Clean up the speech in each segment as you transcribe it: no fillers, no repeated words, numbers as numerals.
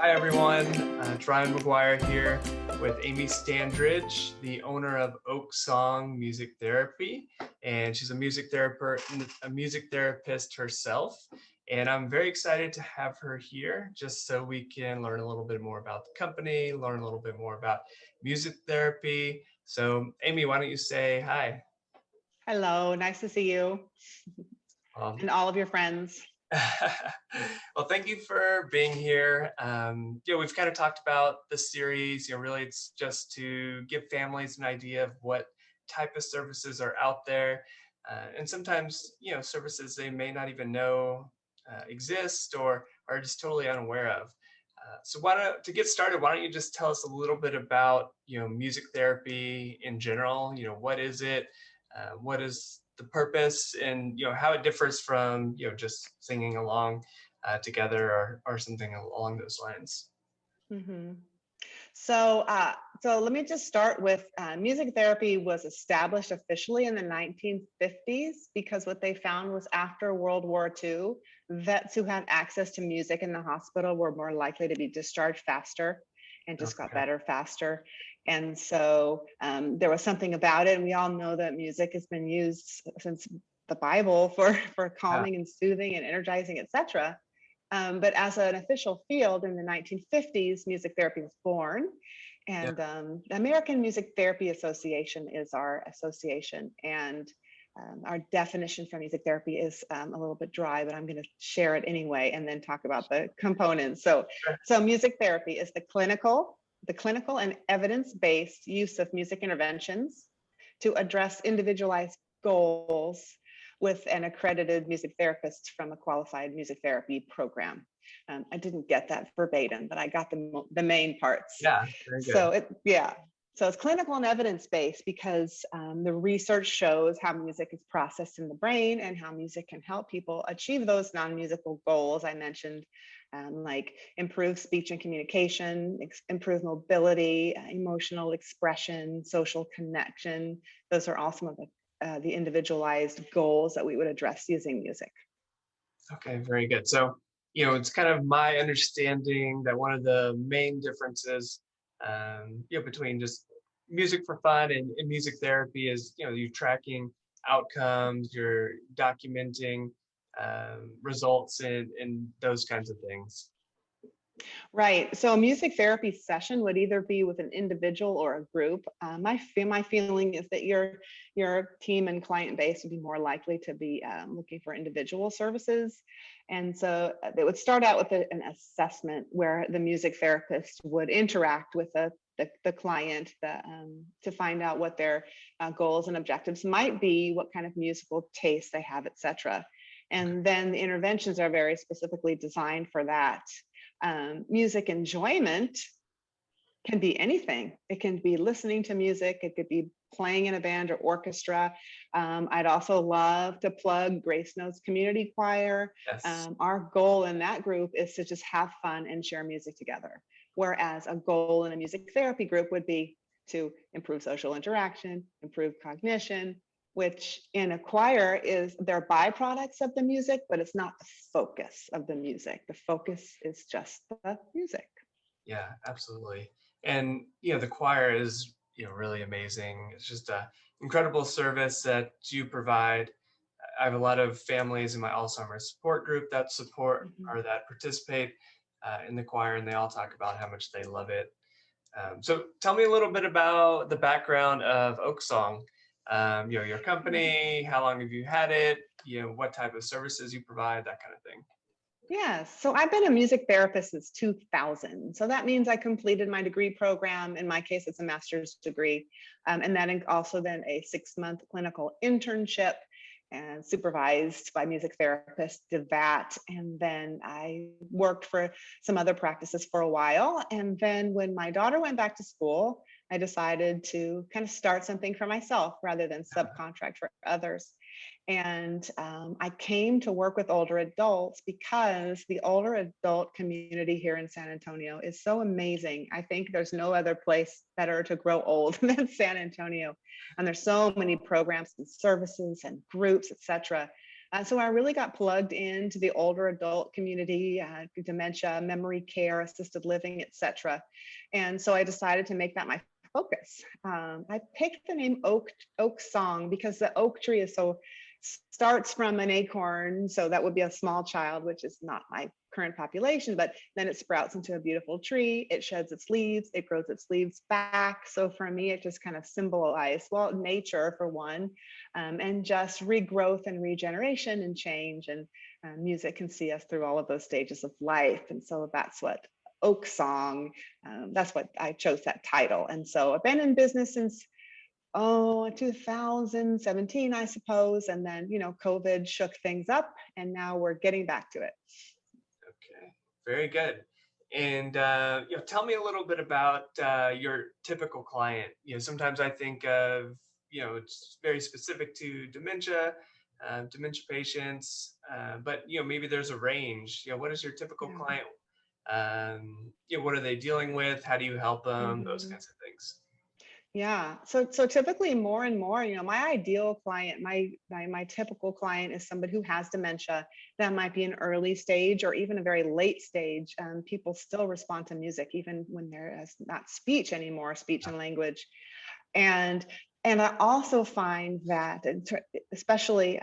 Hi everyone, it's Ryan McGuire here with Amy Standridge, the owner of Oaksong Music Therapy, and she's a music therapist herself. And I'm very excited to have her here just so we can learn a little bit more about the company, learn a little bit more about music therapy. So, Amy, why don't you say hi? Hello, nice to see you Um, and all of your friends. well, thank you for being here. We've kind of talked about the series. Really, it's just to give families an idea of what type of services are out there, and sometimes, services they may not even know exist or are just totally unaware of. So, to get started, why don't you just tell us a little bit about, music therapy in general? What is it? What is the purpose, and how it differs from just singing along together or something along those lines. hmm So let me just start with music therapy was established officially in the 1950s because what they found was after World War II, vets who had access to music in the hospital were more likely to be discharged faster and just got Okay. better faster. And so there was something about it. And we all know that music has been used since the Bible for Yeah. calming and soothing and energizing, etc. But as an official field in the 1950s, music therapy was born. Yeah. And the American Music Therapy Association is our association. And our definition for music therapy is a little bit dry, but I'm going to share it anyway and then talk about the components. So music therapy is the clinical and evidence-based use of music interventions to address individualized goals with an accredited music therapist from a qualified music therapy program. I didn't get that verbatim, but I got the main parts. Yeah. Very good. So it's clinical and evidence-based because the research shows how music is processed in the brain and how music can help people achieve those non-musical goals I mentioned, like improve speech and communication, improve mobility, emotional expression, social connection. Those are all some of the individualized goals that we would address using music. Okay. Very good. So, it's kind of my understanding that one of the main differences, between just music for fun and music therapy is, you're tracking outcomes, you're documenting results and those kinds of things. Right. So a music therapy session would either be with an individual or a group. My feeling is that your team and client base would be more likely to be looking for individual services, and so they would start out with an assessment where the music therapist would interact with the client to find out what their goals and objectives might be, what kind of musical taste they have, etc. And then the interventions are very specifically designed for that. Music enjoyment can be anything. It can be listening to music. It could be playing in a band or orchestra. I'd also love to plug Grace Notes Community Choir. Yes. Our goal in that group is to just have fun and share music together. Whereas a goal in a music therapy group would be to improve social interaction, improve cognition, which in a choir is they're byproducts of the music, but it's not the focus of the music. The focus is just the music. Yeah, absolutely. And the choir is really amazing. It's just a incredible service that you provide. I have a lot of families in my Alzheimer's support group that support Mhm. or that participate in the choir, and they all talk about how much they love it. So tell me a little bit about the background of Oaksong. Your company, how long have you had it? What type of services you provide, that kind of thing. Yes. So I've been a music therapist since 2000. So that means I completed my degree program. In my case, it's a master's degree. And then also then a 6-month clinical internship and supervised by music therapists did that. And then I worked for some other practices for a while. And then when my daughter went back to school, I decided to kind of start something for myself rather than subcontract for others. And I came to work with older adults because the older adult community here in San Antonio is so amazing. I think there's no other place better to grow old than San Antonio. And there's so many programs and services and groups, etc. So I really got plugged into the older adult community, dementia, memory care, assisted living, etc. And so I decided to make that my focus. I picked the name Oaksong because the oak tree is so starts from an acorn, so that would be a small child, which is not my current population, but then it sprouts into a beautiful tree, it sheds its leaves, it grows its leaves back. So for me, it just kind of symbolized, well, nature for one, and just regrowth and regeneration and change. And music can see us through all of those stages of life. And so that's what Oak Song, that's what I chose that title. And so I've been in business since 2017, I suppose. And then, COVID shook things up and now we're getting back to it. Okay, very good. And tell me a little bit about your typical client. Sometimes I think of it's very specific to dementia patients, but maybe there's a range. What is your typical Yeah. client? What are they dealing with? How do you help them? Those Mhm. kinds of things. Yeah. So typically more and more, my ideal client, my typical client is somebody who has dementia. That might be an early stage or even a very late stage. People still respond to music even when there is not speech anymore, speech and language. And I also find that, especially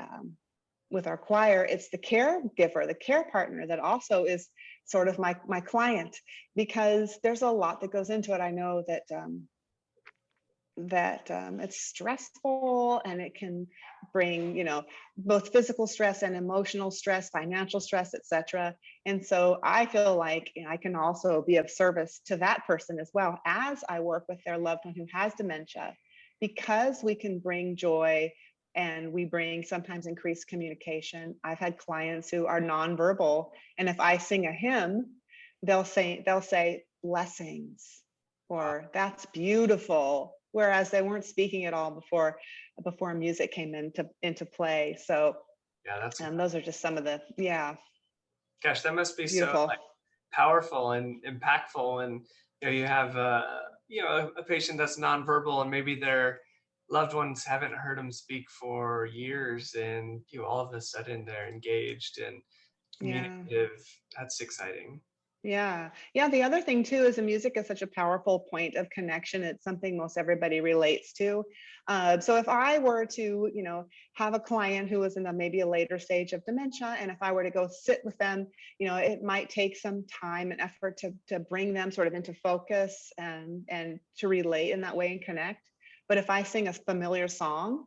with our choir, it's the caregiver, the care partner that also is sort of my client, because there's a lot that goes into it. I know that it's stressful and it can bring both physical stress and emotional stress, financial stress, etc. And so I feel like I can also be of service to that person as well as I work with their loved one who has dementia, because we can bring joy and we bring sometimes increased communication. I've had clients who are nonverbal, and if I sing a hymn, they'll say blessings Wow. or that's beautiful, whereas they weren't speaking at all before music came into play. So Yeah, that's those are just some of the, yeah, gosh, that must be so beautiful. like powerful and impactful. And you have a patient that's nonverbal, and maybe their loved ones haven't heard them speak for years, and all of a sudden they're engaged and Yeah. communicative. That's exciting. Yeah. The other thing too is the music is such a powerful point of connection. It's something most everybody relates to. So if I were to, have a client who is in maybe a later stage of dementia, and if I were to go sit with them, it might take some time and effort to bring them sort of into focus and to relate in that way and connect. But if I sing a familiar song,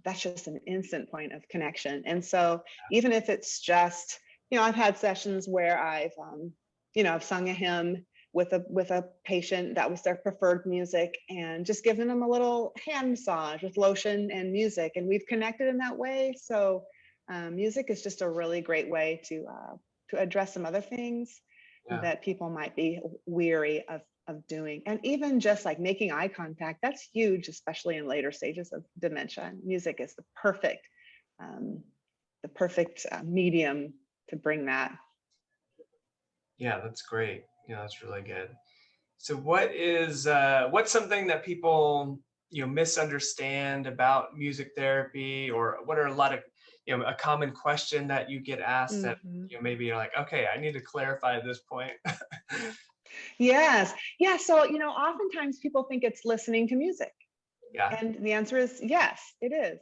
that's just an instant point of connection. And so even if it's just, I've had sessions where I've sung a hymn with a patient that was their preferred music, and just given them a little hand massage with lotion and music, and we've connected in that way. So music is just a really great way to address some other things Yeah. that people might be weary of doing, and even just like making eye contact. That's huge, especially in later stages of dementia. Music is um, the perfect medium to bring that. Yeah, that's great. That's really good. So what's something that people misunderstand about music therapy, or what are a lot of a common question that you get asked that Mhm. maybe you're like, okay, I need to clarify this point. Yes. Yeah. So, oftentimes people think it's listening to music. Yeah. And the answer is yes, it is.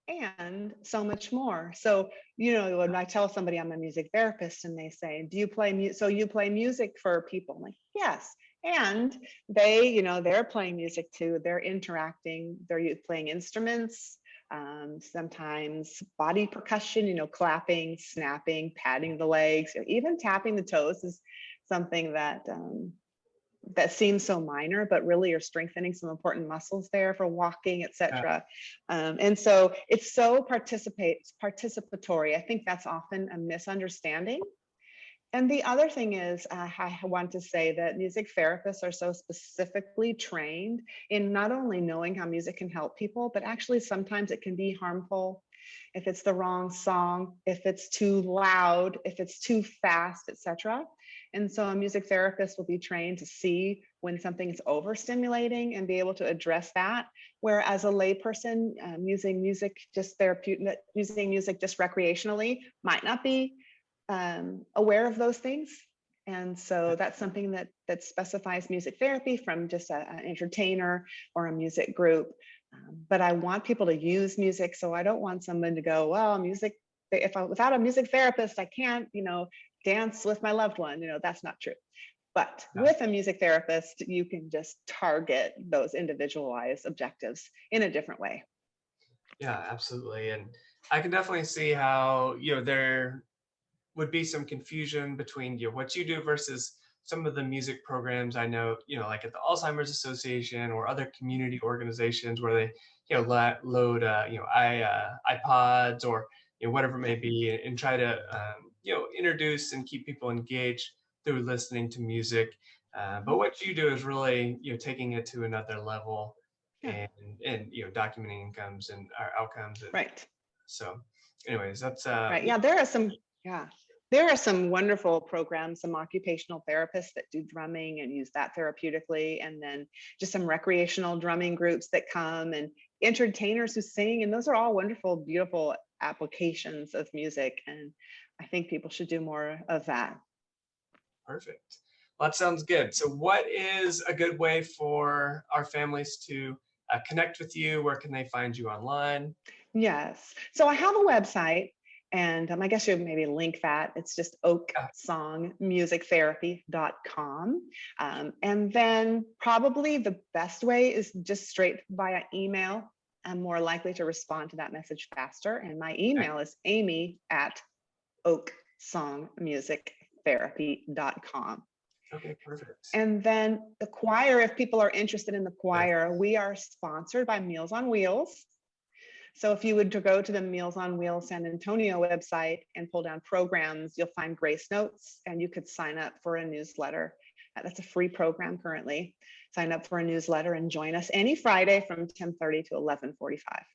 And so much more. So, when I tell somebody I'm a music therapist and they say, do you play music? So you play music for people? I'm like, yes. And they're playing music too. They're interacting, playing instruments, sometimes body percussion, clapping, snapping, patting the legs, even tapping the toes is something that seems so minor, but really are strengthening some important muscles there for walking, Yeah. etc. And so it's so participatory. I think that's often a misunderstanding. And the other thing is, I want to say that music therapists are so specifically trained in not only knowing how music can help people, but actually sometimes it can be harmful if it's the wrong song, if it's too loud, if it's too fast, etc. And so a music therapist will be trained to see when something is overstimulating and be able to address that. Whereas a layperson using music just therapeutic, using music just recreationally might not be aware of those things. And so that's something that specifies music therapy from just an entertainer or a music group. But I want people to use music, so I don't want someone to go, well, music. Without a music therapist, I can't, dance with my loved one. That's not true. But with a music therapist, you can just target those individualized objectives in a different way. Yeah, absolutely. And I can definitely see how, there would be some confusion between what you do versus some of the music programs I know, like at the Alzheimer's Association or other community organizations where they, load, iPods or whatever it may be, and try to, introduce and keep people engaged through listening to music. But what you do is really, taking it to another level, Yeah. and documenting incomes and our outcomes. And Right. so, anyways, that's Right. Yeah, there are some wonderful programs, some occupational therapists that do drumming and use that therapeutically, and then just some recreational drumming groups that come, and entertainers who sing, and those are all wonderful, beautiful applications of music. And I think people should do more of that. perfect. Well, that sounds good. So, what is a good way for our families to connect with you? Where can they find you online? Yes. So I have a website, and I guess you maybe link that. It's just Yeah, oaksongmusictherapy.com. And then probably the best way is just straight via email. I'm more likely to respond to that message faster. And my okay, email is amy@oaksongmusictherapy.com. okay, perfect. And then the choir, if people are interested in the Yes. choir, we are sponsored by Meals on Wheels. So if you would to go to the Meals on Wheels San Antonio website and pull down programs, you'll find Grace Notes, and you could sign up for a newsletter. That's a free program currently. Sign up for a newsletter and join us any Friday from 10:30 to 11:45.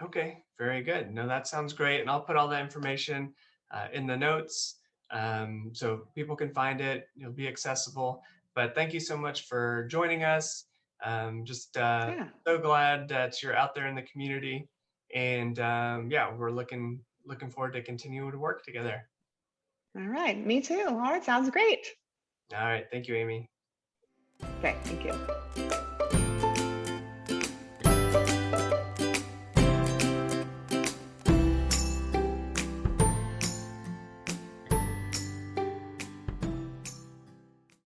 Okay, very good. No, that sounds great. And I'll put all that information in the notes, so people can find it. It'll be accessible. But thank you so much for joining us. Just Yeah. so glad that you're out there in the community, and yeah, we're looking forward to continuing to work together. All right. Me too. All right. Sounds great. All right, thank you, Amy. Okay. Thank you.